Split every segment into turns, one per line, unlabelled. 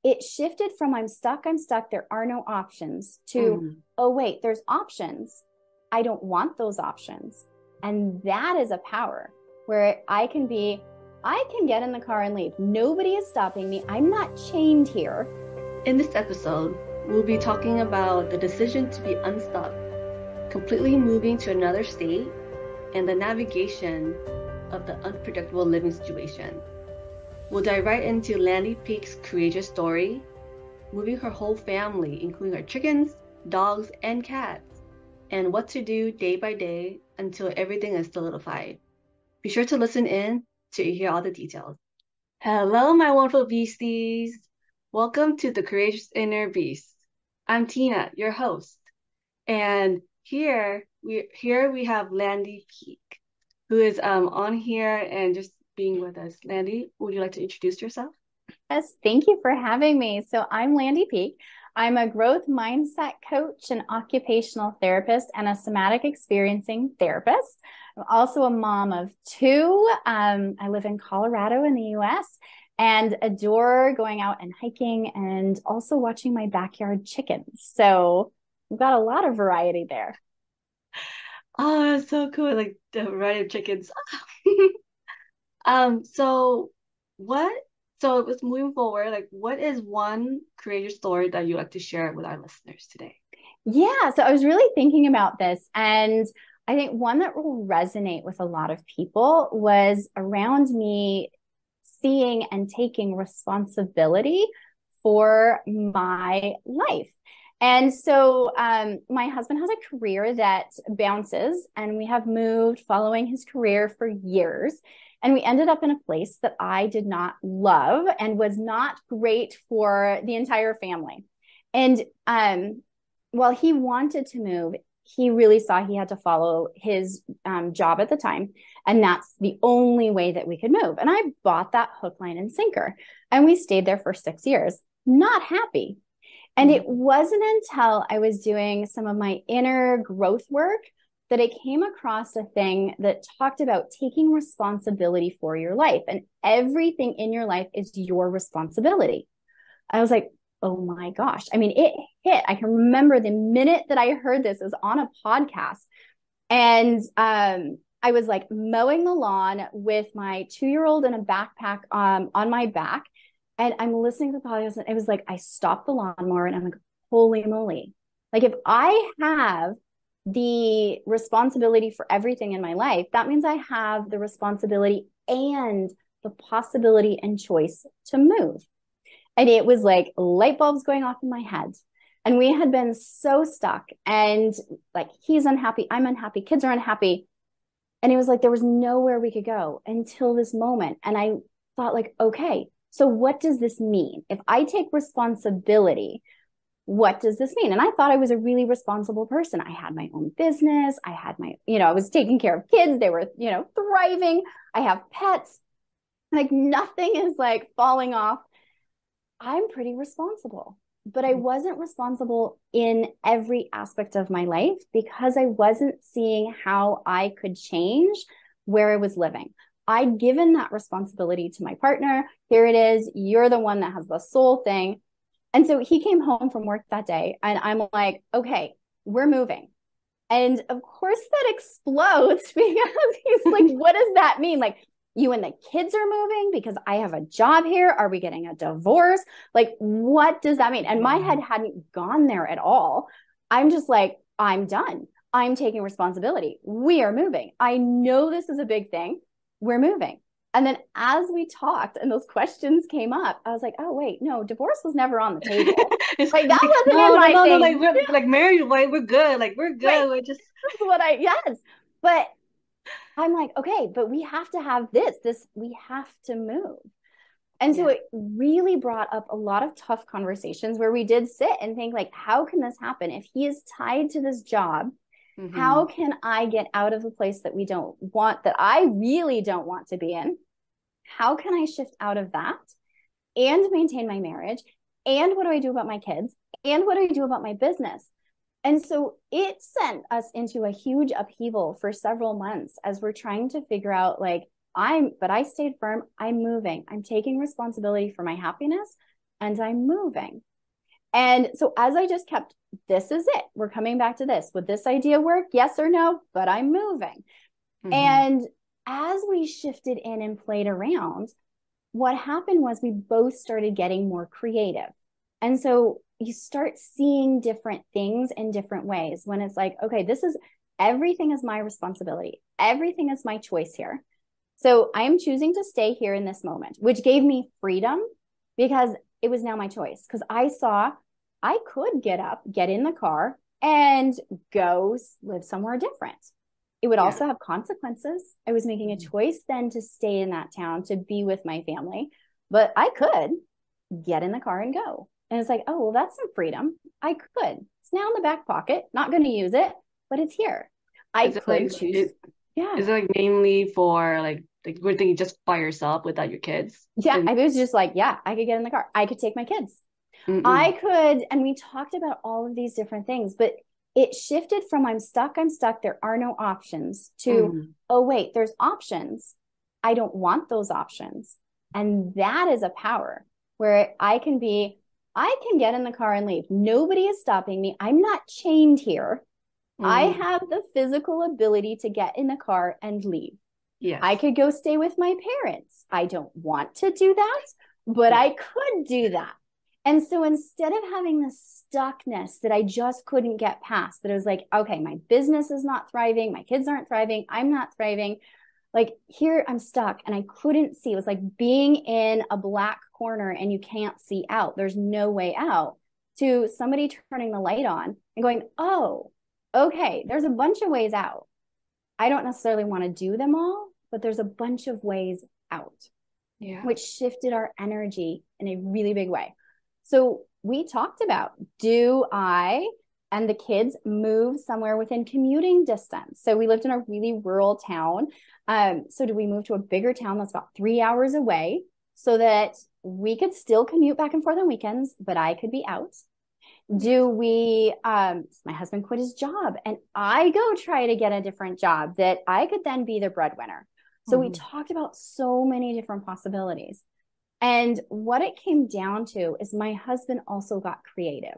it shifted from I'm stuck, there are no options to, oh, wait, there's options. I don't want those options. And that is a power where I can get in the car and leave. Nobody is stopping me. I'm not chained here.
In this episode, we'll be talking about the decision to be unstuck, completely moving to another state, and the navigation of the unpredictable living situation. We'll dive right into Landy Peek's courageous story, moving her whole family, including her chickens, dogs, and cats, and what to do day by day until everything is solidified. Be sure to listen in to hear all the details. Hello, my wonderful beasties. Welcome to the Courageous Inner Beast. I'm Tina, your host. And here we have Landy Peek, who is on here and just being with us. Landy, would you like to introduce yourself?
Yes, thank you for having me. So I'm Landy Peek. I'm a growth mindset coach, an occupational therapist, and a somatic experiencing therapist. I'm also a mom of two. I live in Colorado in the US and adore going out and hiking and also watching my backyard chickens. So we've got a lot of variety there.
Oh, that's so cool. Like the variety of chickens. So let's moving forward, like what is one courageous story that you like to share with our listeners today?
Yeah, so I was really thinking about this, and I think one that will resonate with a lot of people was around me seeing and taking responsibility for my life. And so my husband has a career that bounces, and we have moved following his career for years. And we ended up in a place that I did not love and was not great for the entire family. And while he wanted to move, he really saw he had to follow his job at the time. And that's the only way that we could move. And I bought that hook, line, and sinker. And we stayed there for 6 years, not happy. And it wasn't until I was doing some of my inner growth work that I came across a thing that talked about taking responsibility for your life. And everything in your life is your responsibility. I was like, oh my gosh. I mean, it hit. I can remember the minute that I heard this was on a podcast. And I was like mowing the lawn with my 2-year-old in a backpack on my back. And I'm listening to the podcast. And it was like, I stopped the lawnmower and I'm like, holy moly. Like if I have the responsibility for everything in my life, that means I have the responsibility and the possibility and choice to move. And it was like light bulbs going off in my head. And we had been so stuck, and like, he's unhappy, I'm unhappy, kids are unhappy. And it was like, there was nowhere we could go until this moment. And I thought like, okay, so what does this mean? If I take responsibility, what does this mean? And I thought I was a really responsible person. I had my own business. I had I was taking care of kids. They were, thriving. I have pets. Like nothing is like falling off. I'm pretty responsible, but I wasn't responsible in every aspect of my life because I wasn't seeing how I could change where I was living. I'd given that responsibility to my partner. Here it is. You're the one that has the sole thing. And so he came home from work that day and I'm like, okay, we're moving. And of course that explodes because he's like, what does that mean? Like, you and the kids are moving because I have a job here. Are we getting a divorce? Like, what does that mean? And my head hadn't gone there at all. I'm just like, I'm done. I'm taking responsibility. We are moving. I know this is a big thing. We're moving. And then as we talked and those questions came up, I was like, oh, wait, no, divorce was never on the table. Like that wasn't in my thing.
Like we're like married, like we're good. Like we're good. Right. We're just
yes. But I'm like, okay, but we have to have this, we have to move. And so it really brought up a lot of tough conversations where we did sit and think like, how can this happen? If he is tied to this job, how can I get out of the place that we don't want, that I really don't want to be in? How can I shift out of that and maintain my marriage? And what do I do about my kids? And what do I do about my business? And so it sent us into a huge upheaval for several months as we're trying to figure out like, but I stayed firm. I'm moving. I'm taking responsibility for my happiness and I'm moving. And so as I just kept, this is it. We're coming back to this. Would this idea work? Yes or no? But I'm moving. And as we shifted in and played around, what happened was we both started getting more creative. And so you start seeing different things in different ways when it's like, okay, this is everything is my responsibility. Everything is my choice here. So I am choosing to stay here in this moment, which gave me freedom because it was now my choice. Because I saw I could get up, get in the car, and go live somewhere different. It would also have consequences. I was making a choice then to stay in that town, to be with my family, but I could get in the car and go. And it's like, oh, well, that's some freedom. I could. It's now in the back pocket, not going to use it, but it's here. I could choose.
Yeah. Is it like mainly for like we're thinking just by yourself without your kids?
Yeah. I was just like, yeah, I could get in the car. I could take my kids. I could, and we talked about all of these different things, but it shifted from I'm stuck, there are no options to, oh, wait, there's options. I don't want those options. And that is a power where I can get in the car and leave. Nobody is stopping me. I'm not chained here. I have the physical ability to get in the car and leave.
Yes.
I could go stay with my parents. I don't want to do that, but I could do that. And so instead of having this stuckness that I just couldn't get past, that I was like, okay, my business is not thriving, my kids aren't thriving, I'm not thriving. Like here I'm stuck and I couldn't see. It was like being in a black corner and you can't see out. There's no way out. To somebody turning the light on and going, oh, okay, there's a bunch of ways out. I don't necessarily want to do them all, but there's a bunch of ways out, which shifted our energy in a really big way. So we talked about, do I and the kids move somewhere within commuting distance? So we lived in a really rural town. So do we move to a bigger town that's about 3 hours away so that we could still commute back and forth on weekends, but I could be out? Do we, my husband quit his job and I go try to get a different job that I could then be the breadwinner. So we talked about so many different possibilities. And what it came down to is my husband also got creative.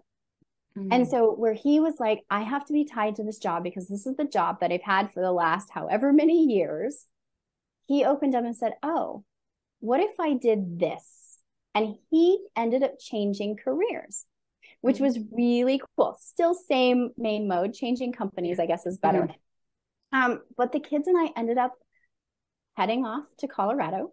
And so where he was like, I have to be tied to this job because this is the job that I've had for the last however many years. He opened up and said, oh, what if I did this? And he ended up changing careers, which was really cool. Still same main mode, changing companies, I guess is better. But the kids and I ended up heading off to Colorado.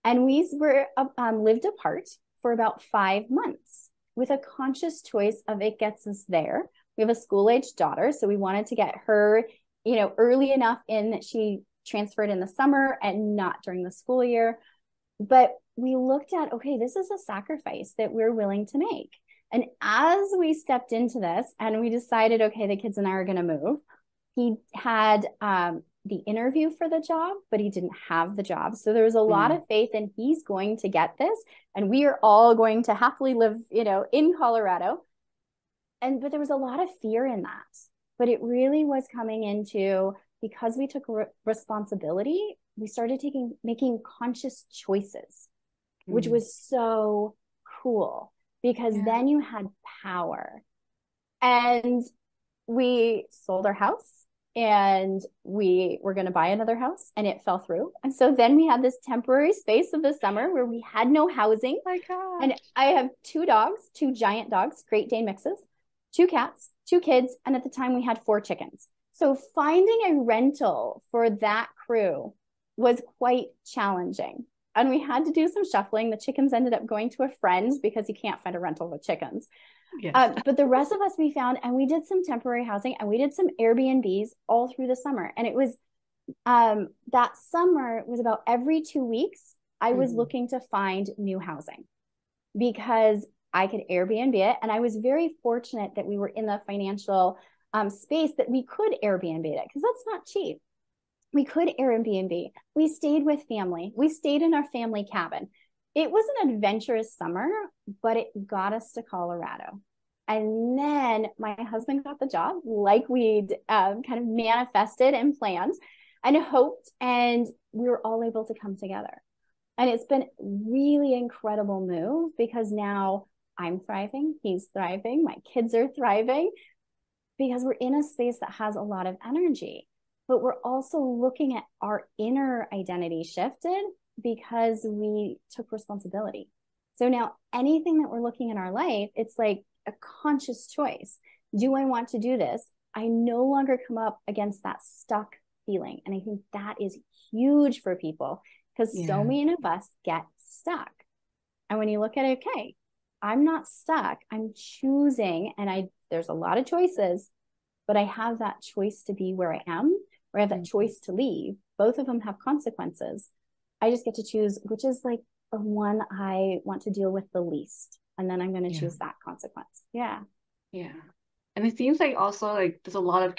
And we were lived apart for about 5 months with a conscious choice of it gets us there. We have a school-aged daughter, so we wanted to get her, early enough in that she transferred in the summer and not during the school year. But we looked at, okay, this is a sacrifice that we're willing to make. And as we stepped into this and we decided, okay, the kids and I are going to move, he had the interview for the job, but he didn't have the job. So there was a lot of faith in he's going to get this. And we are all going to happily live, in Colorado. But there was a lot of fear in that. But it really was coming into, because we took responsibility, we started making conscious choices, which was so cool because then you had power. And we sold our house. And we were going to buy another house and it fell through. And so then we had this temporary space of the summer where we had no housing.
My God.
And I have 2 dogs, 2 giant dogs, Great Dane mixes, 2 cats, 2 kids. And at the time we had 4 chickens. So finding a rental for that crew was quite challenging. And we had to do some shuffling. The chickens ended up going to a friend because you can't find a rental with chickens. Yes. But the rest of us we found, and we did some temporary housing and we did some Airbnbs all through the summer. And it was that summer was about every 2 weeks, I was looking to find new housing because I could Airbnb it. And I was very fortunate that we were in the financial space that we could Airbnb it because that's not cheap. We could Airbnb. We stayed with family. We stayed in our family cabin. It was an adventurous summer, but it got us to Colorado. And then my husband got the job like we'd kind of manifested and planned and hoped, and we were all able to come together. And it's been really incredible move because now I'm thriving, he's thriving, my kids are thriving because we're in a space that has a lot of energy. But we're also looking at our inner identity shifted because we took responsibility. So now anything that we're looking in our life, it's like a conscious choice. Do I want to do this? I no longer come up against that stuck feeling. And I think that is huge for people because so many of us get stuck. And when you look at it, okay, I'm not stuck. I'm choosing, and there's a lot of choices, but I have that choice to be where I am, or I have that choice to leave. Both of them have consequences. I just get to choose which is like the one I want to deal with the least. And then I'm going to choose that consequence. Yeah.
Yeah. And it seems like also like there's a lot of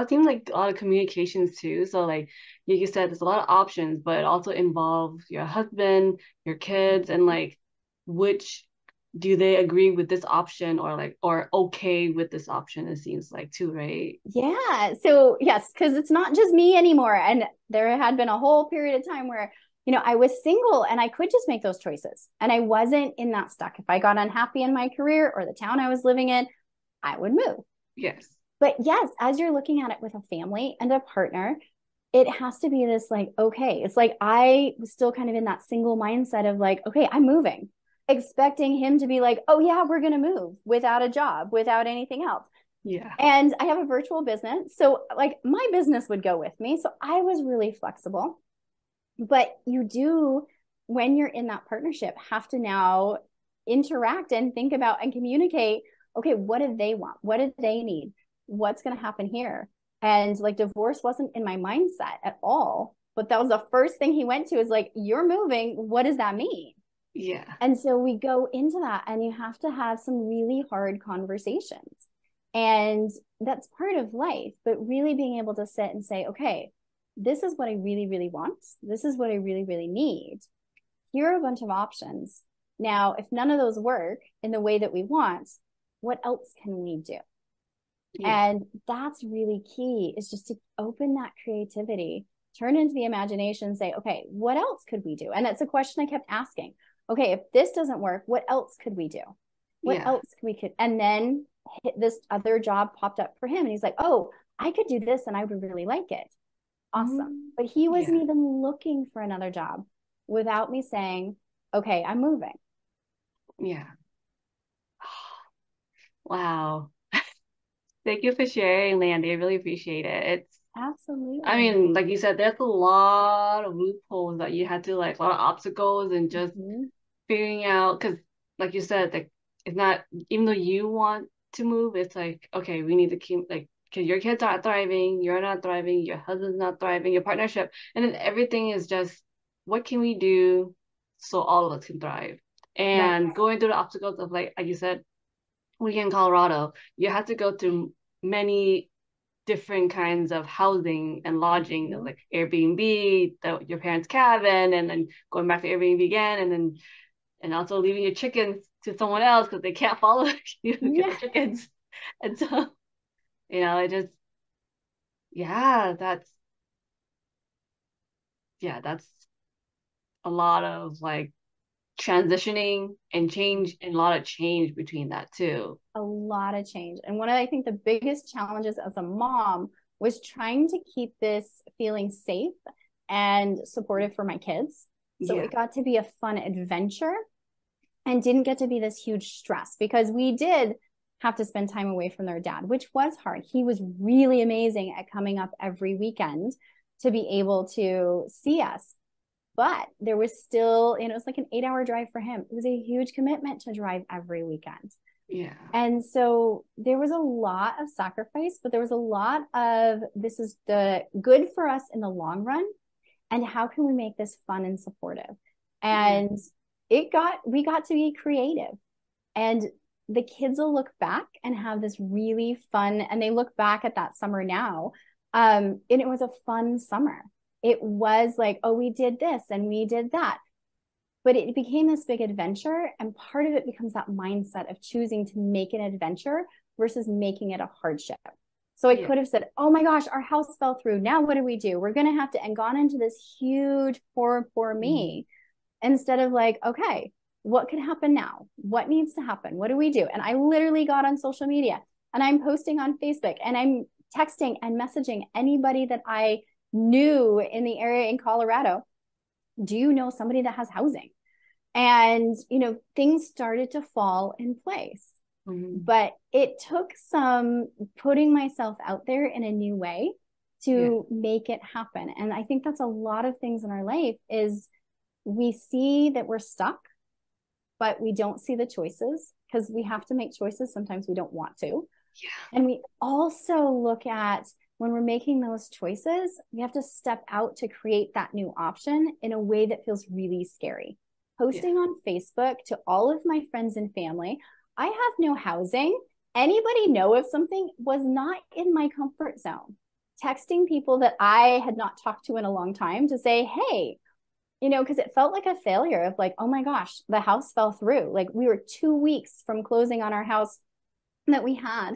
seems like a lot of communications too. So like you said, there's a lot of options, but it also involves your husband, your kids, and like which do they agree with this option or okay with this option, it seems like too, right?
Yeah. So yes, because it's not just me anymore. And there had been a whole period of time where, I was single and I could just make those choices. And I wasn't in that stuck. If I got unhappy in my career or the town I was living in, I would move.
Yes.
But yes, as you're looking at it with a family and a partner, it has to be this like, okay, it's like I was still kind of in that single mindset of like, okay, I'm moving, expecting him to be like, oh yeah, we're going to move without a job, without anything else.
Yeah.
And I have a virtual business. So like my business would go with me. So I was really flexible. But you do, when you're in that partnership, have to now interact and think about and communicate, okay, what do they want? What do they need? What's going to happen here? And like divorce wasn't in my mindset at all. But that was the first thing he went to is like, you're moving. What does that mean?
Yeah.
And so we go into that and you have to have some really hard conversations. And that's part of life, but really being able to sit and say, okay, this is what I really, really want. This is what I really, really need. Here are a bunch of options. Now, if none of those work in the way that we want, what else can we do? Yeah. And that's really key, is just to open that creativity, turn into the imagination, say, okay, what else could we do? And it's a question I kept asking. Okay, if this doesn't work, what else could we do? What else could we could? And then this other job popped up for him. And he's like, oh, I could do this and I would really like it. Awesome. But he wasn't even looking for another job without me saying, okay, I'm moving.
Yeah. Wow. Thank you for sharing, Landy. I really appreciate it.
Absolutely.
I mean, like you said, there's a lot of loopholes that you had to like, a lot of obstacles and just figuring out, because like you said, like it's not, even though you want to move, it's like, okay, we need to keep like, because your kids aren't thriving, you're not thriving, your husband's not thriving, your partnership, and then everything is just, what can we do so all of us can thrive? And going through the obstacles of like you said, we in Colorado, you have to go through many different kinds of housing and lodging, like Airbnb, your parents' cabin, and then going back to Airbnb again, and also leaving your chickens to someone else because they can't follow you to get the chickens. And so, it just, that's a lot of like transitioning and change, and a lot of change between that too.
A lot of change. And one of, I think, the biggest challenges as a mom was trying to keep this feeling safe and supportive for my kids. So it got to be a fun adventure and didn't get to be this huge stress, because we did have to spend time away from their dad, which was hard. He was really amazing at coming up every weekend to be able to see us. But there was still, it was like an 8-hour drive for him. It was a huge commitment to drive every weekend.
Yeah.
And so there was a lot of sacrifice, but there was a lot of, this is the good for us in the long run. And how can we make this fun and supportive? And we got to be creative. And the kids will look back and have this really fun, and they look back at that summer now. And it was a fun summer. It was like, oh, we did this and we did that. But it became this big adventure. And part of it becomes that mindset of choosing to make an adventure versus making it a hardship. So I could have said, oh my gosh, our house fell through. Now what do we do? We're going to have to, and gone into this huge poor me, instead of like, okay, what could happen now? What needs to happen? What do we do? And I literally got on social media and I'm posting on Facebook and I'm texting and messaging anybody that I knew in the area in Colorado. Do you know somebody that has housing? And, things started to fall in place. But it took some putting myself out there in a new way to make it happen. And I think that's a lot of things in our life is we see that we're stuck, but we don't see the choices because we have to make choices. Sometimes we don't want to. And we also look at when we're making those choices, we have to step out to create that new option in a way that feels really scary. Posting on Facebook to all of my friends and family, I have no housing. Anybody know if something was not in my comfort zone? Texting people that I had not talked to in a long time to say, hey, because it felt like a failure of like, oh my gosh, the house fell through. Like we were 2 weeks from closing on our house that we had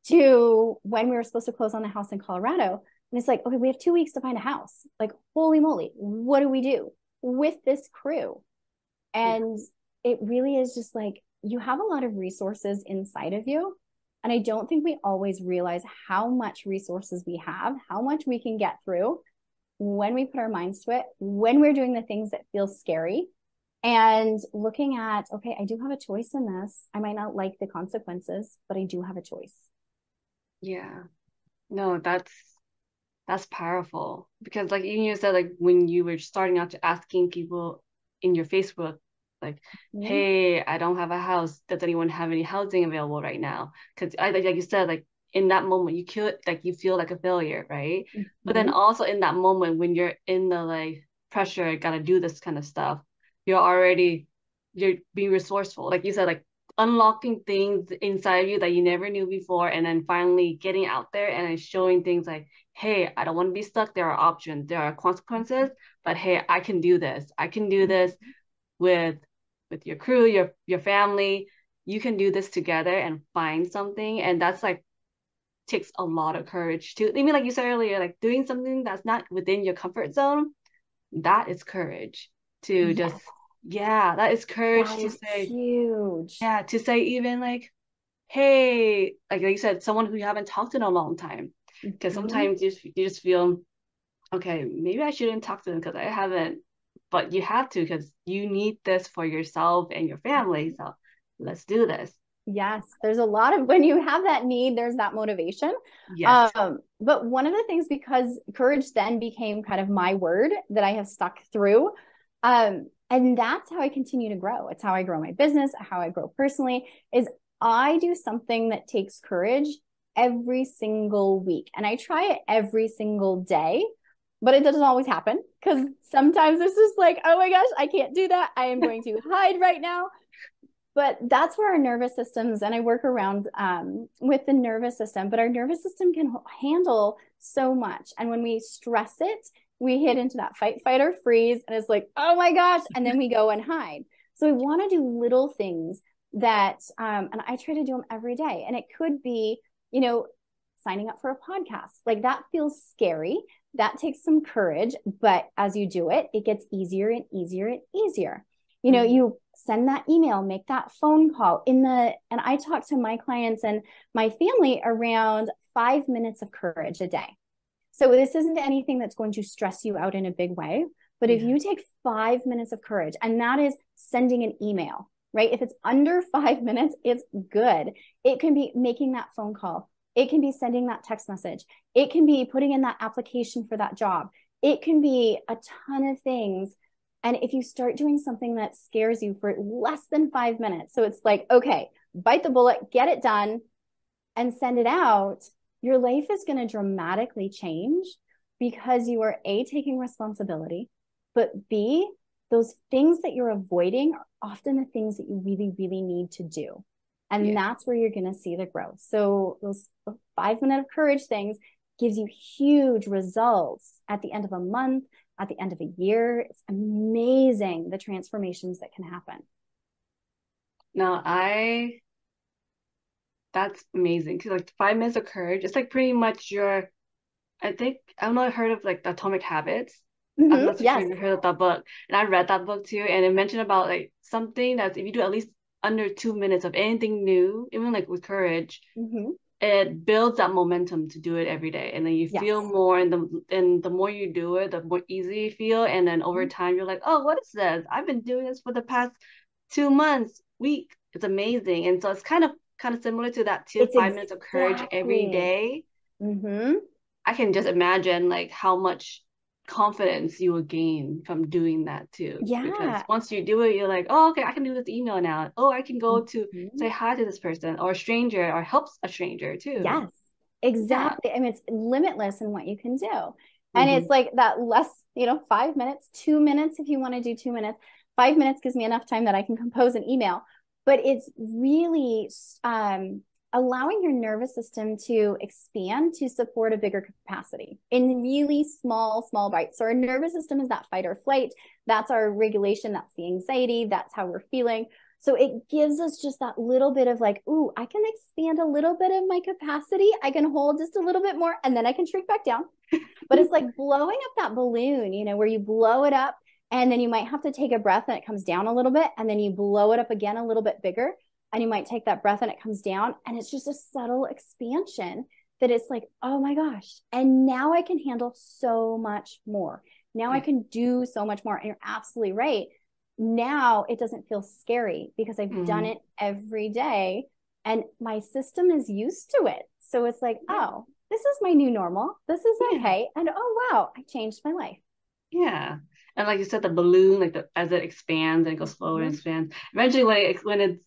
to when we were supposed to close on the house in Colorado. And it's like, okay, we have 2 weeks to find a house. Like, holy moly, what do we do with this crew? And it really is just like, you have a lot of resources inside of you. And I don't think we always realize how much resources we have, how much we can get through when we put our minds to it, when we're doing the things that feel scary and looking at, okay, I do have a choice in this. I might not like the consequences, but I do have a choice.
Yeah. No, that's powerful because like you said, like when you were starting out to asking people in your Facebook, like, hey, I don't have a house. Does anyone have any housing available right now? Because like you said, like in that moment you feel like a failure, right? But then also in that moment when you're in the like pressure, gotta do this kind of stuff, you're being resourceful. Like you said, like unlocking things inside you that you never knew before, and then finally getting out there and then showing things like, hey, I don't want to be stuck. There are options, there are consequences, but hey, I can do this. I can do this with your crew, your family. You can do this together and find something. And that's like takes a lot of courage too. I mean, like you said earlier, like doing something that's not within your comfort zone, that is courage to just that is courage
that
to
is
say
huge.
to say even like, hey, like you said, someone who you haven't talked to in a long time. Because sometimes you just feel, okay, maybe I shouldn't talk to them because I haven't, but you have to because you need this for yourself and your family. So let's do this.
Yes, there's a lot of when you have that need, there's that motivation.
Yes.
But one of the things, because courage then became kind of my word that I have stuck through. And that's how I continue to grow. It's how I grow my business, how I grow personally, is I do something that takes courage every single week. And I try it every single day, but it doesn't always happen because sometimes it's just like, oh my gosh, I can't do that. I am going to hide right now. But that's where our nervous systems, and I work around with the nervous system, but our nervous system can handle so much. And when we stress it, we hit into that fight, fight, or freeze. And it's like, oh my gosh. And then we go and hide. So we want to do little things that, and I try to do them every day. And it could be, signing up for a podcast. Like that feels scary. That takes some courage. But as you do it, it gets easier and easier and easier. You send that email, make that phone call and I talk to my clients and my family around 5 minutes of courage a day. So this isn't anything that's going to stress you out in a big way, but if you take 5 minutes of courage, and that is sending an email, right? If it's under 5 minutes, it's good. It can be making that phone call. It can be sending that text message. It can be putting in that application for that job. It can be a ton of things. And if you start doing something that scares you for less than 5 minutes, so it's like, okay, bite the bullet, get it done, and send it out, your life is going to dramatically change because you are A, taking responsibility, but B, those things that you're avoiding are often the things that you really, really need to do. And that's where you're going to see the growth. So those 5 minute of courage things gives you huge results at the end of a month, at the end of a year. It's amazing the transformations that can happen.
Now, That's amazing. Cause like 5 minutes of courage, it's like pretty much your, I think, I've not heard of like the Atomic Habits. I'm not so sure
Yes.
if you heard of that book. And I read that book too. And it mentioned about like something that if you do at least under 2 minutes of anything new, even like with courage,
Hmm.
it builds that momentum to do it every day. And then you feel
Yes.
more, and the more you do it, the more easy you feel. And then over time, you're like, oh, what is this? I've been doing this for the past 2 months, week. It's amazing. And so it's kind of similar to that too,
It's
5 minutes of courage every
exactly.
day.
Hmm.
I can just imagine like how much confidence you will gain from doing that too. Because
Yeah.
once you do it, you're like, oh, okay, I can do this email now. Oh, I can go to
Mhm.
say hi to this person or a stranger or help a stranger too.
Yes,
Yeah.
exactly. I mean, it's limitless in what you can do. And it's
Mm-hmm.
like that less, 5 minutes, 2 minutes if you want to do 2 minutes. 5 minutes gives me enough time that I can compose an email. But it's really allowing your nervous system to expand to support a bigger capacity in really small, small bites. So our nervous system is that fight or flight. That's our regulation. That's the anxiety. That's how we're feeling. So it gives us just that little bit of like, ooh, I can expand a little bit of my capacity. I can hold just a little bit more and then I can shrink back down. But it's like blowing up that balloon, where you blow it up and then you might have to take a breath and it comes down a little bit. And then you blow it up again a little bit bigger. And you might take that breath and it comes down. And it's just a subtle expansion that it's like, oh my gosh. And now I can handle so much more. Now I
Yeah.
can do so much more. And you're absolutely right. Now it doesn't feel scary because I've done
Mm-hmm.
it every day and my system is used to it. So it's like,
Yeah.
oh, this is my new normal. This is
Yeah.
okay. And oh, wow, I changed my life.
Yeah. And like you said, the balloon, like as it expands and it goes slower and
Mhm.
expands, eventually when it's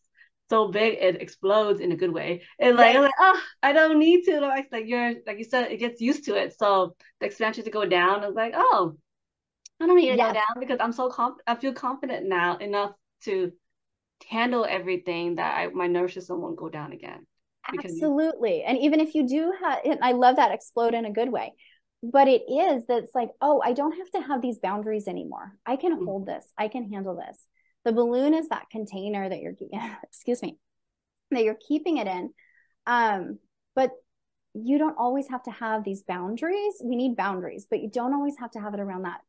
so big, it explodes in a good way. And like I'm
Right.
like, oh, I don't need to. Like you're like you said, it gets used to it. So the expansion to go down is like, oh, I don't need to go
Yes,
down because I feel confident now enough to handle everything that my nervous system won't go down again. Because you
absolutely. And even if you do have, and I love that explode in a good way, but it is that it's like, oh, I don't have to have these boundaries anymore. I can
mm,
hold this. I can handle this. The balloon is that container that you're, excuse me, that you're keeping it in. But you don't always have to have these boundaries. We need boundaries, but you don't always have to have it around that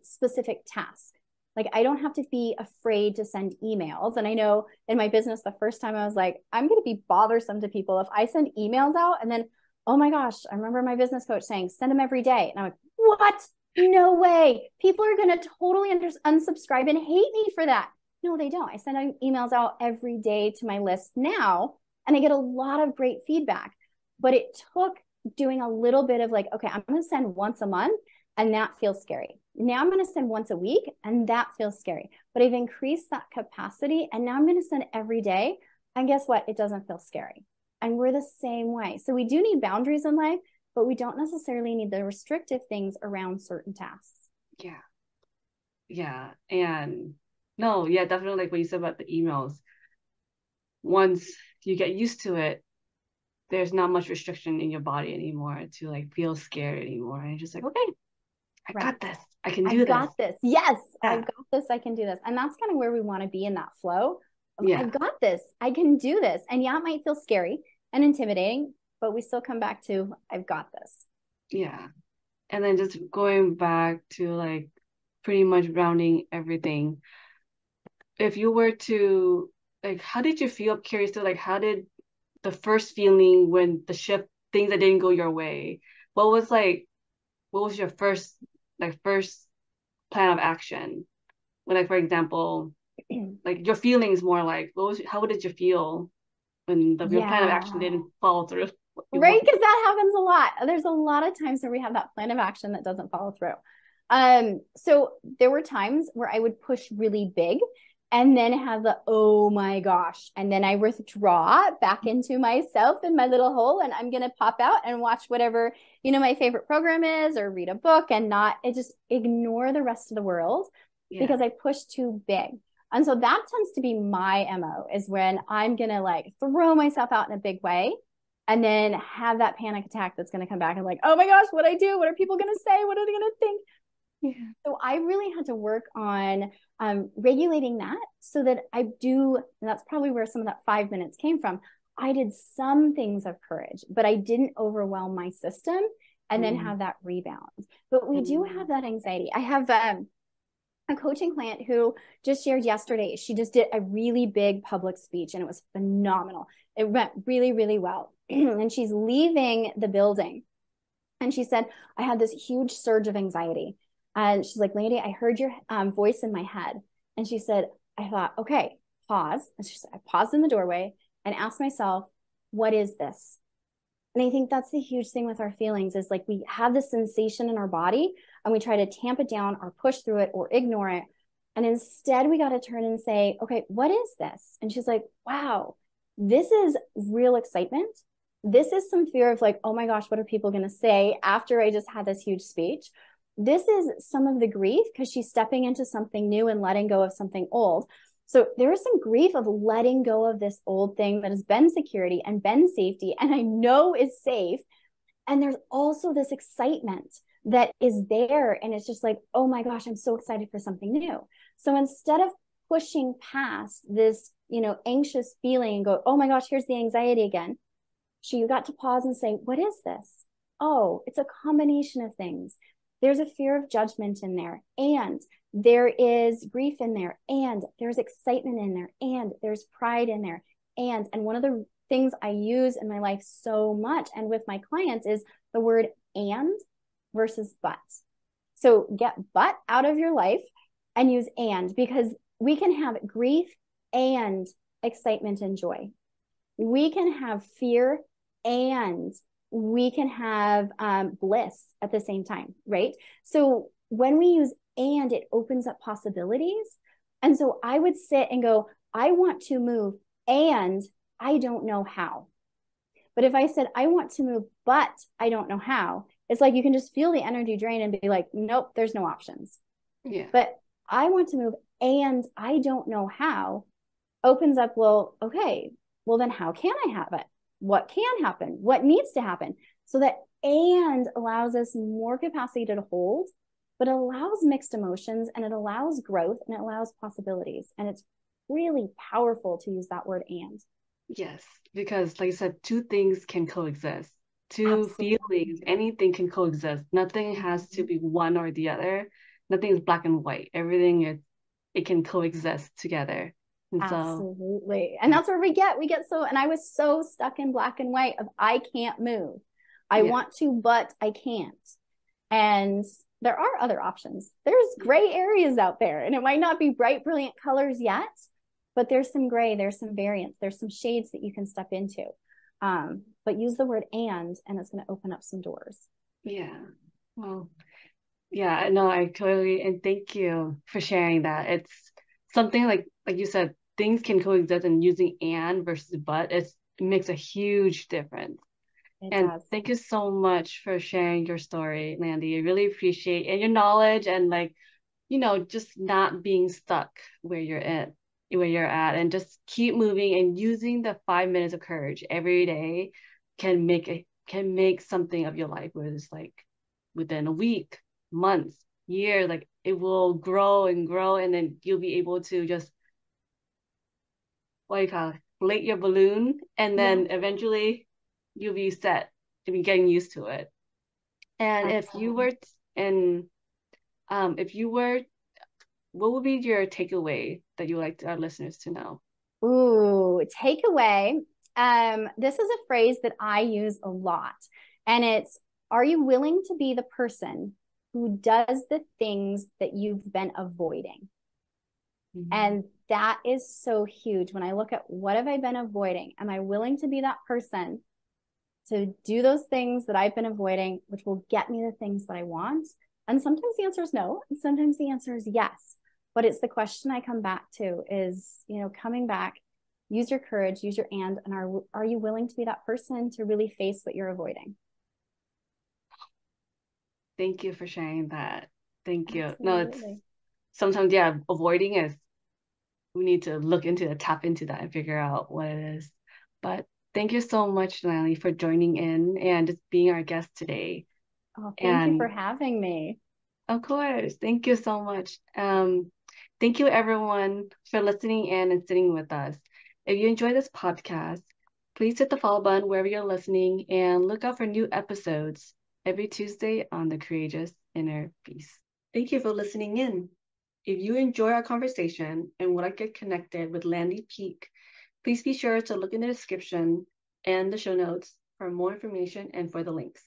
specific task. Like I don't have to be afraid to send emails. And I know in my business, the first time I was like, I'm going to be bothersome to people if I send emails out and then, oh my gosh, I remember my business coach saying, send them every day. And I'm like, what? No way. People are going to totally unsubscribe and hate me for that. No, they don't. I send emails out every day to my list now, and I get a lot of great feedback. But it took doing a little bit of like, okay, I'm going to send once a month and that feels scary. Now I'm going to send once a week and that feels scary. But I've increased that capacity and now I'm going to send every day. And guess what? It doesn't feel scary. And we're the same way. So we do need boundaries in life, but we don't necessarily need the restrictive things around certain tasks.
yeah, yeah. And no, yeah, definitely like what you said about the emails. Once you get used to it, there's not much restriction in your body anymore to like feel scared anymore. And you're just like, okay, I
Right.
got this. I can
I've
do this.
got this. Yes, I've
Yeah.
got this. I can do this. And that's kind of where we want to be in that flow of
Yeah.
I've got this. I can do this. And yeah, it might feel scary and intimidating, but we still come back to I've got this.
Yeah. And then just going back to like pretty much rounding everything. If you were to like, how did you feel? I'm curious to like, how did the first feeling when the shift, things that didn't go your way, what was like, what was your first plan of action? When like, for example, like your feelings more like, how did you feel when your plan of action
Yeah.
didn't follow through what you
Right.
want?
Because that happens a lot. There's a lot of times where we have that plan of action that doesn't follow through. So there were times where I would push really big and then have the oh my gosh. And then I withdraw back into myself in my little hole and I'm gonna pop out and watch whatever, my favorite program is or read a book and not it just ignore the rest of the world
Yeah.
because I push too big. And so that tends to be my MO is when I'm gonna like throw myself out in a big way and then have that panic attack that's going to come back and like, oh my gosh, what I do? What are people going to say? What are they going to think?
Yeah.
So I really had to work on regulating that so that I do, and that's probably where some of that 5 minutes came from. I did some things of courage, but I didn't overwhelm my system and then have that rebound. But we do have that anxiety. I have a coaching client who just shared yesterday. She just did a really big public speech and it was phenomenal. It went really, really well. And she's leaving the building. And she said, I had this huge surge of anxiety. And she's like, Landy, I heard your voice in my head. And she said, I thought, okay, pause. And she said, I paused in the doorway and asked myself, what is this? And I think that's the huge thing with our feelings is like we have this sensation in our body and we try to tamp it down or push through it or ignore it. And instead, we got to turn and say, okay, what is this? And she's like, wow, this is real excitement. This is some fear of like, oh my gosh, what are people going to say after I just had this huge speech? This is some of the grief because she's stepping into something new and letting go of something old. So there is some grief of letting go of this old thing that has been security and been safety and I know is safe. And there's also this excitement that is there. And it's just like, oh my gosh, I'm so excited for something new. So instead of pushing past this, anxious feeling and go, oh my gosh, here's the anxiety again. You got to pause and say, what is this? Oh, it's a combination of things. There's a fear of judgment in there. And there is grief in there. And there's excitement in there. And there's pride in there. And one of the things I use in my life so much and with my clients is the word and versus but. So get but out of your life and use and because we can have grief and excitement and joy. We can have fear and we can have bliss at the same time, right? So when we use and, it opens up possibilities. And so I would sit and go, I want to move and I don't know how. But if I said, I want to move, but I don't know how, it's like you can just feel the energy drain and be like, nope, there's no options.
Yeah.
But I want to move and I don't know how opens up, well, okay, well, then how can I have it? What can happen? What needs to happen? So that and allows us more capacity to hold, but it allows mixed emotions and it allows growth and it allows possibilities. And it's really powerful to use that word and.
Yes, because like I said, two things can coexist. Two
Absolutely.
feelings, anything can coexist. Nothing has to be one or the other. Nothing is black and white. Everything it can coexist together. And so
Absolutely. And that's where we get so, and I was so stuck in black and white of I can't move. I want to, but I can't. And there are other options. There's gray areas out there, and it might not be bright, brilliant colors yet, but there's some gray, there's some variance, there's some shades that you can step into. But use the word and it's going to open up some doors.
Yeah. Well, yeah, no, I totally, and thank you for sharing that. It's something like you said, things can coexist, and using and versus but it makes a huge difference.
It
And
does.
thank you so much for sharing your story, Landy. I really appreciate and your knowledge and just not being stuck where you're at, and just keep moving and using the 5 minutes of courage every day can make something of your life, where it's like within a week, months, years, like it will grow and grow, and then you'll be able to just what do you call it, inflate your balloon, and then eventually you'll be set to be getting used to it. And if you were, what would be your takeaway that you like our listeners to know?
Ooh, takeaway. This is a phrase that I use a lot, and it's, are you willing to be the person who does the things that you've been avoiding? Mm-hmm. And that is so huge. When I look at what have I been avoiding, am I willing to be that person to do those things that I've been avoiding, which will get me the things that I want? And sometimes the answer is no, and sometimes the answer is yes. But it's the question I come back to is, coming back, use your courage, use your and are you willing to be that person to really face what you're avoiding?
Thank you for sharing that. Thank you.
Absolutely.
No, it's sometimes, avoiding is, we need to tap into that and figure out what it is. But thank you so much, Landy, for joining in and just being our guest today.
Oh, thank you for having me.
Of course. Thank you so much. Thank you everyone for listening in and sitting with us. If you enjoy this podcast, Please hit the follow button wherever you're listening and look out for new episodes every Tuesday on the Courageous Inner Peace. Thank you for listening in. If you enjoy our conversation and would like to get connected with Landy Peek, please be sure to look in the description and the show notes for more information and for the links.